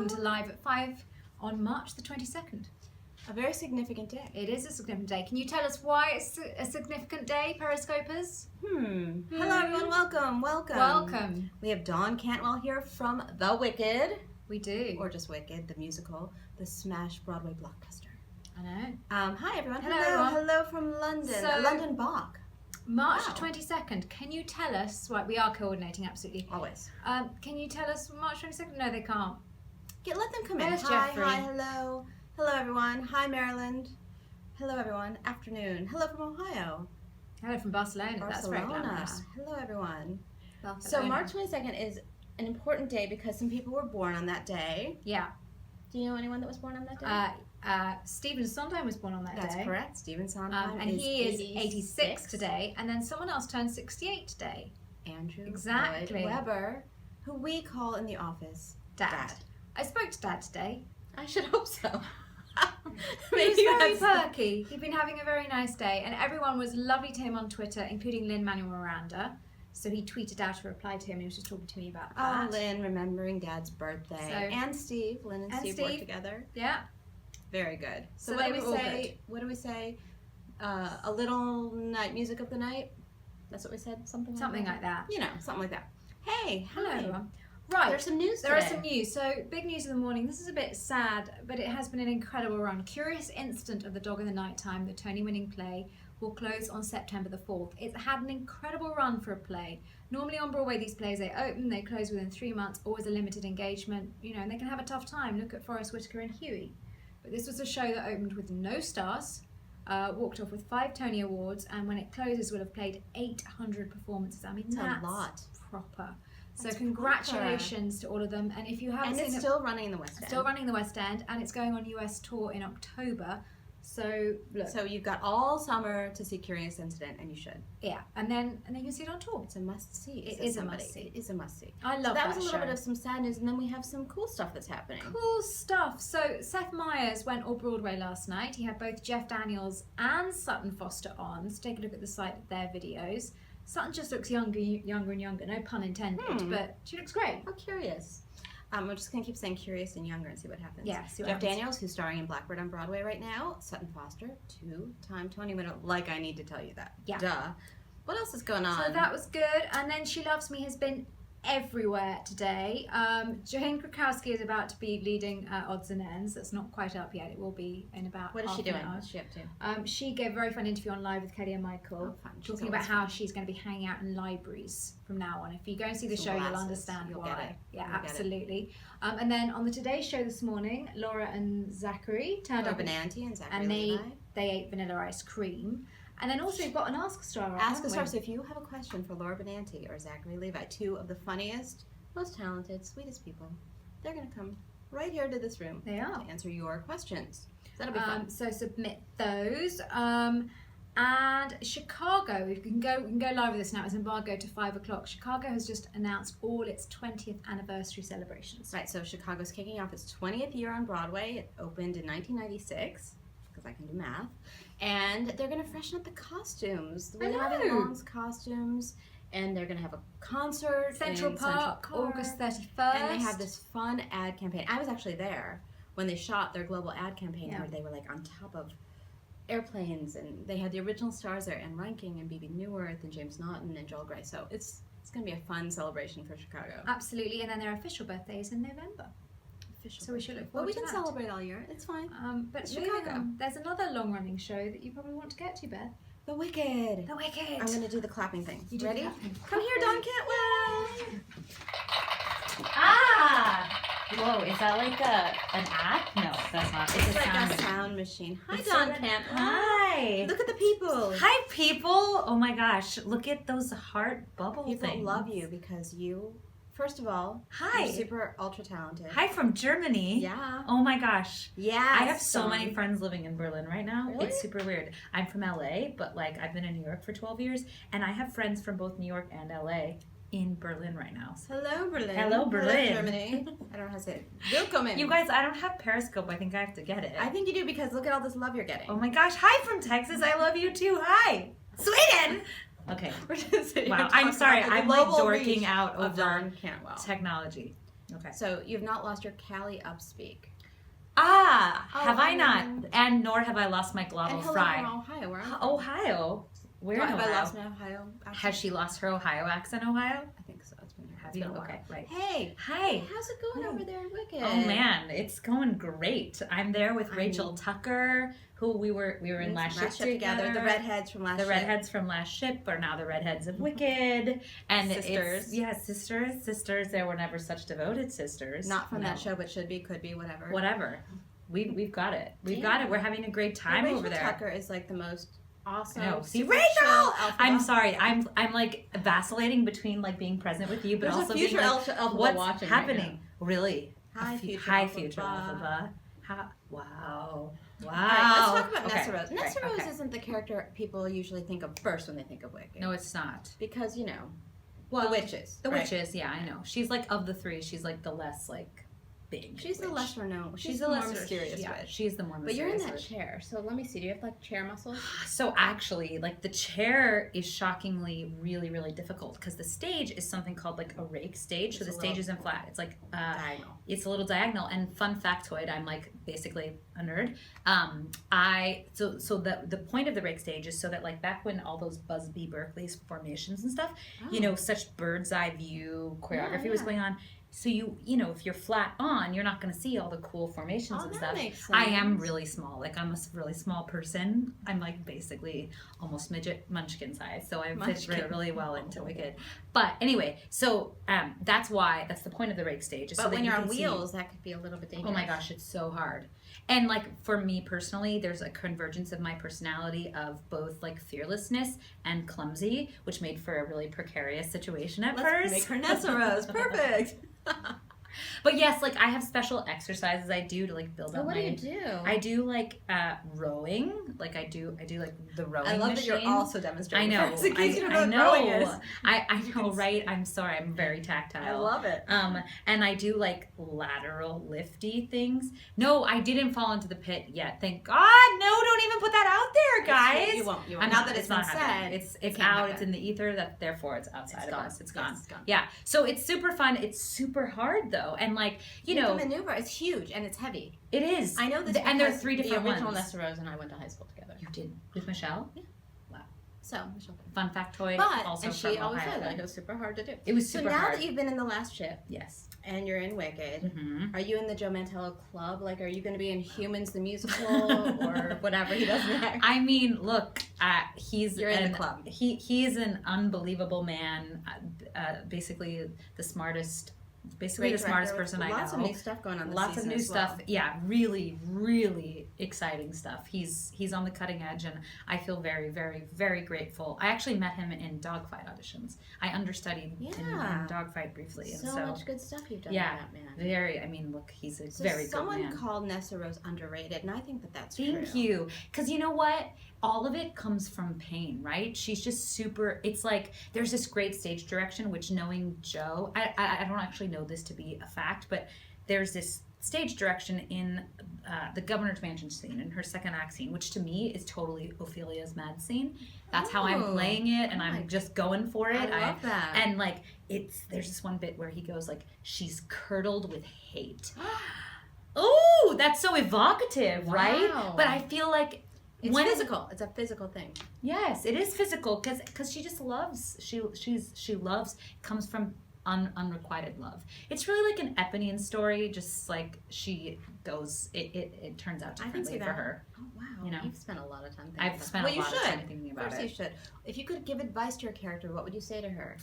welcome to Live at 5 on March the 22nd. A very significant day. It is a significant day. Can you tell us why it's a significant day, Periscopers? Hello everyone, welcome. Welcome. We have Dawn Cantwell here from The Wicked. We do. Or just Wicked, the musical, the smash Broadway blockbuster. I know. Hi everyone. Hello, everyone. Hello from London. So- London Bach. March Wow. 22nd. Can you tell us, right, we are coordinating, absolutely. Always. Can you tell us March 22nd? No, they can't. Let them come in. Where's Hi, Jeffrey? hello. Hello everyone. Hi Maryland. Hello everyone. Afternoon. Hello from Ohio. Hello from Barcelona. That's very glamorous. Hello everyone. Barcelona. So March 22nd is an important day because some people were born on that day. Yeah. Do you know anyone that was born on that day? Stephen Sondheim was born on that day. That's correct. Stephen Sondheim and he is 86 today. And then someone else turned 68 today. Andrew Exactly. Lloyd Webber, who we call in the office Dad. I spoke to Dad today. I should hope so. He was very perky. He'd been having a very nice day, and everyone was lovely to him on Twitter, including Lin-Manuel Miranda. So he tweeted out a reply to him. He was just talking to me about that. Oh, Lynn, remembering Dad's birthday. And Steve. Lynn and Steve worked together. Yeah. Very good. So they what do were we all say? What do we say? A little night music of the night? That's what we said? Something like that. You know, something like that. Hey, hello hi. everyone. Right. There's some news There today. are some news. So, big news in the morning. This is a bit sad, but it has been an incredible run. Curious Instant of The Dog in the Nighttime, the Tony-winning play, will close on September the 4th. It's had an incredible run for a play. Normally on Broadway, these plays, they open, they close within 3 months, always a limited engagement, you know, and they can have a tough time. Look at Forrest Whitaker and Huey. But this was a show that opened with no stars, walked off with 5 Tony Awards, and when it closes will have played 800 performances. I mean, that's a lot. Proper. So congratulations to all of them, and if you haven't seen it, it's still running in the West End. Still running in the West End, and it's going on US tour in October. So look. So you've got all summer to see Curious Incident, and you should. Yeah, and then you can see it on tour. It's a must see. It is a must see. It is a must see. I love that. That was a little show. bit of some sad news, and then we have some cool stuff that's happening. Cool stuff. So Seth Meyers went all Broadway last night. He had both Jeff Daniels and Sutton Foster on. So take a look at the site of their videos. Sutton just looks younger and younger. No pun intended, but she looks great. How curious. We're just going to keep saying curious and younger and see what happens. Yeah, see what Jeff happens. Daniels, who's starring in Blackbird on Broadway right now. Sutton Foster, 2-time Tony winner. Like I need to tell you that. Yeah. Duh. What else is going on? So that was good. And then She Loves Me has been everywhere today. Jane Krakowski is about to be leading Odds and Ends. That's not quite up yet. It will be in about What is half she doing? an hour. What's she up to? She gave a very fun interview on Live with Kelly and Michael, Oh, fun. She's talking about always how fun. she's going to be hanging out in libraries from now on. If you go and see the Some show, you'll glasses. understand You'll why. get it. Yeah, You'll get it. absolutely. And then on the Today Show this morning, Laura and Zachary turned up, Benanti and Zachary and Levi. they ate vanilla ice cream. And then also we've got an Ask a Star. Ask a Star. So if you have a question for Laura Benanti or Zachary Levi, 2 of the funniest, most talented, sweetest people, they're going to come right here to this room They are. to answer your questions. That'll be fun. So submit those. And Chicago, we can go live with this now. It's embargoed to 5 o'clock. Chicago has just announced all its 20th anniversary celebrations. Right, so Chicago's kicking off its 20th year on Broadway. It opened in 1996, because I can do math. And they're going to freshen up the costumes. I know. Willie Long's costumes. And they're going to have a concert Central in Park, Central Park, August 31st. And they have this fun ad campaign. I was actually there when they shot their global ad campaign, where they were like on top of airplanes, and they had the original stars there, and Ranking and Bebe Neuwirth and James Naughton and Joel Grey. So it's going to be a fun celebration for Chicago. Absolutely, and then their official birthdays in November. So we should look Well, forward we to can that. celebrate all year. It's fine. But It's moving Chicago. on, there's another long-running show that you probably want to get to, Beth. The Wicked. The Wicked. I'm going to do the clapping thing. You do Ready? the clapping. Come here, Dawn Cantwell. Ah! Whoa, is that like an app? No, that's not. It's It's like sound a machine. sound machine. Hi, It's Dawn so- Cantwell. Hi. Look at the people. Hi, people. Oh my gosh, look at those heart bubble People things. love you because you, first of all, Hi. you're super ultra talented. Hi from Germany. Yeah. Oh my gosh. Yeah. I have so many friends living in Berlin right now. Really? It's super weird. I'm from LA, but like I've been in New York for 12 years, and I have friends from both New York and LA in Berlin right now. So Hello, Berlin. Hello, Berlin. Germany. I don't know how to say it. Willkommen. you guys, I don't have Periscope. I think I have to get it. I think you do because look at all this love you're getting. Oh my gosh. Hi from Texas. I love you too. Hi. Sweden. Okay. We're just sitting Wow. here I'm talking sorry. about the I'm like global dorking reach out of over Dawn Cantwell. technology. Okay. So you've not lost your Cali upspeak. Have I not? and- And nor have I lost my And glottal hello fry. from Ohio. Where I'm from. Ohio. Where in Have Ohio? I lost my Ohio accent? Has she lost her Ohio accent, Ohio? I think so. It's been, Have it's you? been a while. Okay, right. Hey, Hi. how's it going Hi. over there in Wicked? Oh man, it's going great. I'm there with Rachel Tucker, who we were in last ship together. The redheads from last The ship. redheads from last ship are now the redheads of Wicked, and Sisters. sisters. There were never such devoted sisters. Not from No. that show, but should be, could be, whatever. Whatever. We've got it. We've Yeah. got it. We're having a great time Rachel over there. Tucker is like the most awesome. No, see, super Rachel! chill alpha I'm dog. sorry. I'm like vacillating between like being present with you, but There's also a future being like, alpha what's watching happening? Right Really? Hi, A future hi, alpha future ba. alpha ba. Wow. Wow. All right, let's talk about Okay, Nessa Rose. great, Nessa Rose okay. isn't the character people usually think of first when they think of Wicked. No, it's not. Because, you know, Well, the witches. The right? witches, yeah, I know. She's like of the three, she's like the less like big. She's the witch. lesser known. She's the the more lesser mysterious yeah, witch. she's the more But you're in mysterious that witch. chair, so let me see. Do you have like chair muscles? So actually, like the chair is shockingly really, really difficult because the stage is something called like a rake stage. So It's the a stage little isn't flat. It's like Diagonal. it's a little diagonal. And fun factoid, I'm like basically a nerd. So the point of the rake stage is so that like back when all those Busby Berkeley's formations and stuff, you know, such bird's eye view choreography was yeah. going on. So you know, if you're flat on, you're not going to see all the cool formations Oh, and that stuff. makes I am sense. really small. Like I'm a really small person. I'm like basically almost midget munchkin size. So I fit Munchkin. really well into Wicked. But anyway, so that's the point of the rake stage. Is so But that when you you're on can see- wheels, that could be a little bit dangerous. Oh my gosh, it's so hard. And like for me personally, there's a convergence of my personality of both like fearlessness and clumsy, which made for a really precarious situation at Let's first. make her Nessa Rose. Perfect. But yes, like I have special exercises I do to like build So up what my. do you do? I do like rowing. Like I do like the rowing. I love that machine. you're also demonstrating. I know. for us, in case you don't know I what know. rowing is. I know, right? I'm sorry. I'm very tactile. I love it. And I do like lateral lifty things. No, I didn't fall into the pit yet. Thank God. No, don't even put that out there, guys. You won't. You I'm won't. Now not- that it's not been happening. said, it's can't out. happen. It's in the ether. That therefore it's outside of gone. us. It's gone. Yes, it's gone. Yeah. So it's super fun. It's super hard though, and like you know, the maneuver is huge and it's heavy. it is. I know this. And there are because 3 different the original ones. Nessa Rose and I went to high school together. You did with Michelle. So Michelle. Fun factoid. But also and she from always Ohio. said that it was super hard to do. It was So super now hard. that you've been in the last ship Yes. and you're in Wicked, Mm-hmm. are you in the Joe Mantello club? Like, are you going to be in Humans the musical or whatever he does next? I mean, look, he's You're in the club. He is an unbelievable man. Basically, the smartest. Basically, Great the smartest director with person I know. Lots of new stuff going on. This Lots of season new as well. stuff. Yeah, really, really exciting stuff. He's on the cutting edge, and I feel very, very, very grateful. I actually met him in dogfight auditions. I understudied in Yeah. dogfight briefly, and So so much good stuff you've done yeah, with that man. very. I mean, look, he's a So very good someone man. called Nessa Rose underrated, and I think that that's Thank true. you. Because you know what? All of it comes from pain, right? She's just super. It's like there's this great stage direction, which knowing Joe, I don't actually know this to be a fact, but there's this stage direction in the Governor's Mansion scene, in her second act scene, which to me is totally Ophelia's mad scene. That's how I'm Oh, playing it, and oh I'm my- just going for it. I love that. And like there's this one bit where he goes like, she's curdled with hate. Oh, that's so evocative, right? Wow. But I feel like It's when physical. It's a physical thing. yes, it is physical because she just loves. She loves comes from unrequited love. It's really like an Eponine story. Just like she goes, it turns out I can differently see for that. her. Oh wow! You know. You've spent a lot of time thinking I've about spent well, a you lot of should. time thinking Of about course it. you should. If you could give advice to your character, what would you say to her?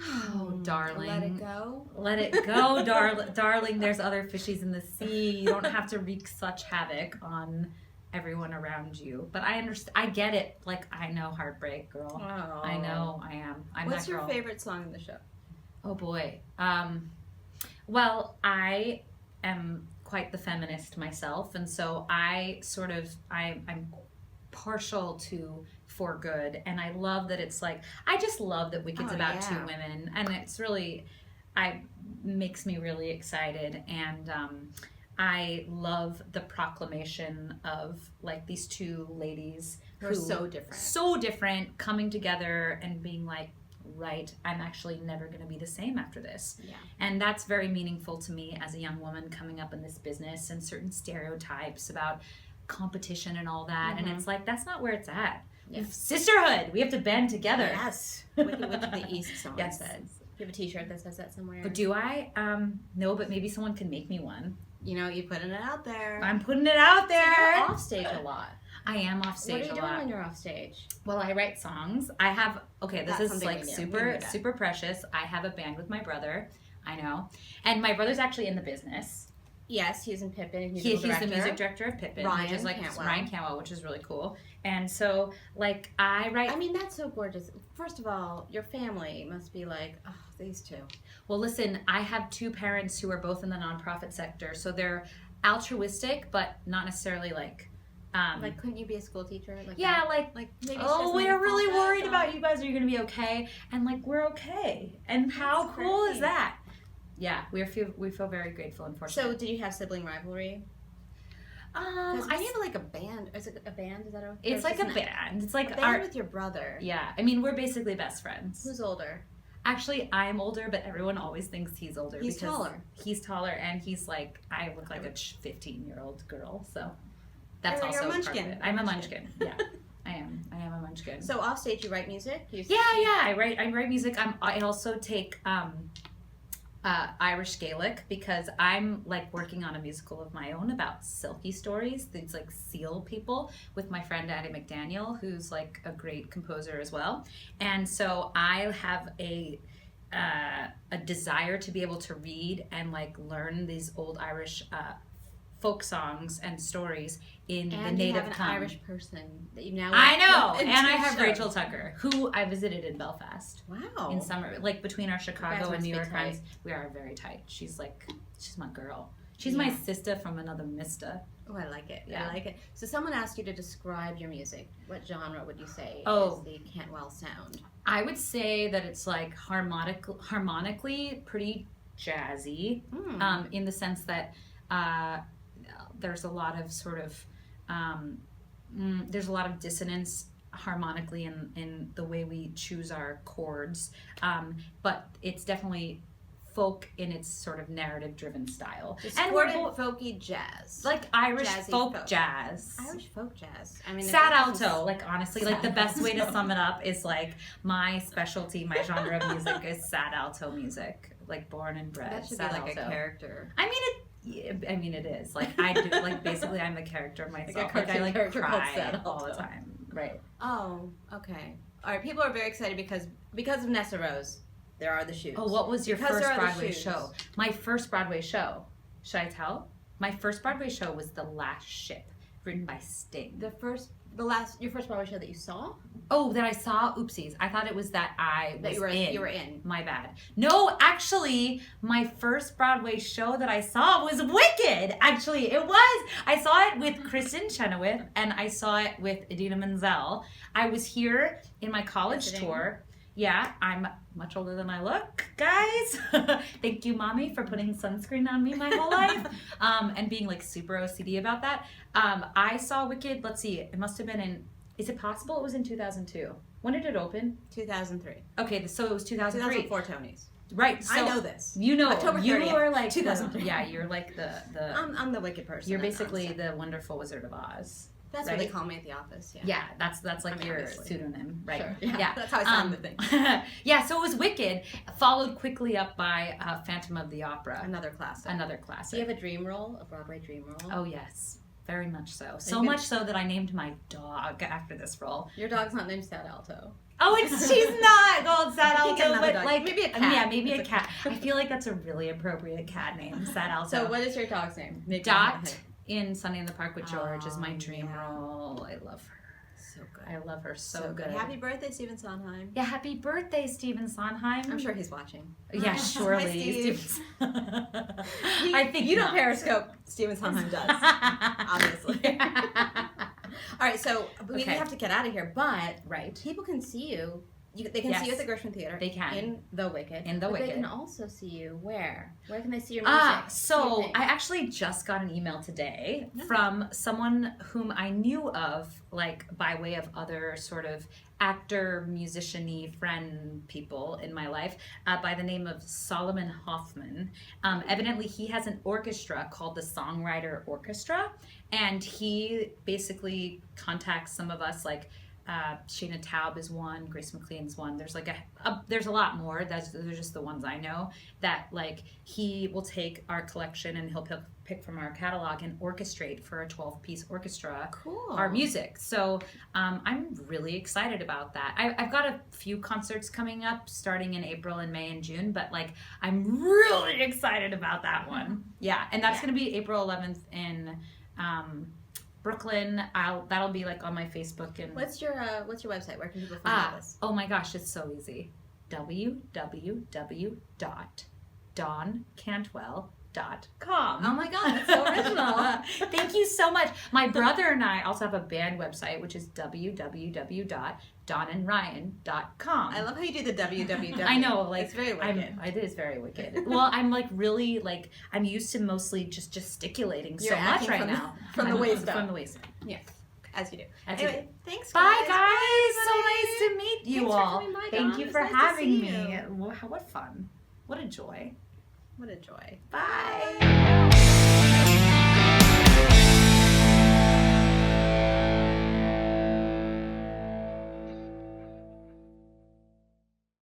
Oh, darling. Let it go. Let it go, darling. There's other fishies in the sea. You don't have to wreak such havoc on everyone around you. But I understand. I get it. Like I know heartbreak, girl. Oh. I know. I am. I'm What's that your girl. favorite song in the show? Oh boy. Well, I am quite the feminist myself, and so I'm partial to For Good, and I love that it's like I just love that Wicked's Oh, about yeah. two women, and it's really makes me really excited, and I love the proclamation of like these two ladies Who are so different. coming together and being like, right, I'm actually never going to be the same after this. Yeah. And that's very meaningful to me as a young woman coming up in this business, and certain stereotypes about competition and all that. And it's like, that's not where it's at. Yeah. Sisterhood. We have to band together. Yes. Wicked Witch of the East, someone Yes. said. Do you have a t-shirt that says that somewhere? But do I? No, but maybe someone can make me one. You know, you're putting it out there. I'm putting it out So you're there. off stage a lot. I am off stage What are you a doing lot. when you're off stage? Well, I write songs. I have, okay, this That's is something like we knew. super, We knew that. super precious. I have a band with my brother. I know. And my brother's actually in the business. Yes, he's in Pippin. He's the music director of Pippin, which Ryan is like Cantwell. Ryan Cantwell, which is really cool. And so, like, I write. I mean, that's so gorgeous. First of all, your family must be like, oh, these two. Well, listen, I have two parents who are both in the nonprofit sector, so they're altruistic, but not necessarily like. Like, couldn't you be a school teacher? Like Yeah, that? like maybe it's oh, just we're like a really fallback worried on- about you guys. Are you going to be okay? And like, we're okay. And how That's cool is great. that? Yeah, we feel very grateful and fortunate. So, did you have sibling rivalry? Because I we have like a band. Is it a band? Is that a? it's or like just a an- band. It's like A band our with your brother. yeah. I mean, we're basically best friends. Who's older? Actually, I'm older, but everyone always thinks he's older. He's because taller. He's taller, and he's like I look like a 15-year-old girl. So that's You're a also part of munchkin. it. I'm a munchkin. Yeah, I am. I am a munchkin. So off stage, you write music. Yeah. I write music. I also take Irish Gaelic because I'm like working on a musical of my own about silky stories. These like seal people with my friend Addie McDaniel, who's like a great composer as well. And so I have a desire to be able to read and like learn these old Irish folk songs and stories in the And you native have an tongue. Irish person that you now. I know, into and I the have show. Rachel Tucker, who I visited in Belfast Wow. in summer, like between our Chicago must and New be York tight. runs. We are very tight. She's my girl. She's my Yeah. sister from another mister. Oh, I like it. Yeah. I like it. So someone asked you to describe your music. What genre would you say Oh. is the Cantwell sound? I would say that it's like harmonically pretty jazzy, in the sense that there's a lot of sort of there's a lot of dissonance harmonically in the way we choose our chords, but it's definitely folk in its sort of narrative driven style, And we're folky jazz. like Irish Jazzy folk folk. jazz. Irish folk jazz. I mean, if Sad that doesn't- alto, like honestly, like the Sad best way to alto. sum it up is like my specialty, my genre of music is sad alto music, like born and bred. That should be sad like alto. a character. I mean it is like I do like basically I'm the character of myself. Like, I cartoon like character called cry Sad all the Alto. time. Right. Oh, okay. All right. People are very excited because of Nessa Rose. There are the shoes. Oh, what was your Because first there are the Broadway shoes. show? My first Broadway show. Should I tell? My first Broadway show was The Last Ship, written by Sting. Your first Broadway show that you saw? Oh, that I saw. Oopsies. I thought it was that I was That you were in. My bad. No, actually, my first Broadway show that I saw was Wicked. Actually, it was. I saw it with Kristen Chenoweth, and I saw it with Idina Menzel. I was here in my college Visiting. tour. Yeah, I'm much older than I look, guys. Thank you, Mommy, for putting sunscreen on me my whole life, and being like super OCD about that. I saw Wicked. Let's see. It must have been in. Is it possible it was in 2002? When did it open? 2003. Okay, so it was 2003. 2004 Tonys. Right. So I know this. You know. October You 30th, are like 2003. Yeah, you're like the. I'm the wicked person. You're that basically nonsense. the Wonderful Wizard of Oz. That's what they right? call me at the office. Yeah. Yeah, that's like I mean, your obviously. pseudonym, right? Sure. Yeah, that's how I signed the thing. Yeah, so it was Wicked, followed quickly up by Phantom of the Opera, Another classic. another Do classic. you have a dream role, a Broadway dream role? Oh yes, very much so. So you much so that I named my dog after this role. Your dog's not named Sad Alto. Oh, she's not called Sad You can get Alto, another but dog. like Maybe a cat. Yeah, maybe It's a cat. I feel like that's a really appropriate cat name, Sad Alto. So what is your dog's name? Make me Dot have it. in Sunday in the Park with George is my Oh, dream yeah. role. I love her. So good. I love her so good. Happy birthday, Stephen Sondheim. Yeah, happy birthday, Stephen Sondheim. I'm sure he's watching. Yeah, Hi, surely. Steve. I think you don't not. Periscope. Stephen Sondheim does, obviously. All right, so we Okay. have to get out of here, but Right. people can see you They can see you at the Gershwin Theater. They can. In The Wicked. In The but Wicked. They can also see you where? Where can they see your music? So I actually just got an email today from someone whom I knew of, like by way of other sort of actor, musician-y friend people in my life, by the name of Solomon Hoffman. Evidently, he has an orchestra called the Songwriter Orchestra, and he basically contacts some of us, like Shayna Taub is one, Grace McLean's one. There's like there's a lot more. Those are just the ones I know. That like he will take our collection and he'll pick from our catalog and orchestrate for a 12-piece orchestra our music. So I'm really excited about that. I've got a few concerts coming up starting in April and May and June, but like I'm really excited about that one. Yeah, and that's going to be April 11th in Brooklyn. That'll be like on my Facebook. And what's your website? Where can people find all this? Oh my gosh, it's so easy. www.DawnCantwell.com. Oh my god, that's so original. Thank you so much. My brother and I also have a band website, which is www.dawnandryan.com. I love how you do the www. I know, like it's very wicked. It is very wicked. Well, I'm like really like I'm used to mostly just gesticulating so much right now. From the waist up. From the waist up. Yeah. As you do. Anyway, thanks, guys. Bye, guys. Bye, so nice to meet you Thanks all. for coming by, Thank Dawn. you It for was nice to having see me. you. What fun. What a joy. What a joy. Bye.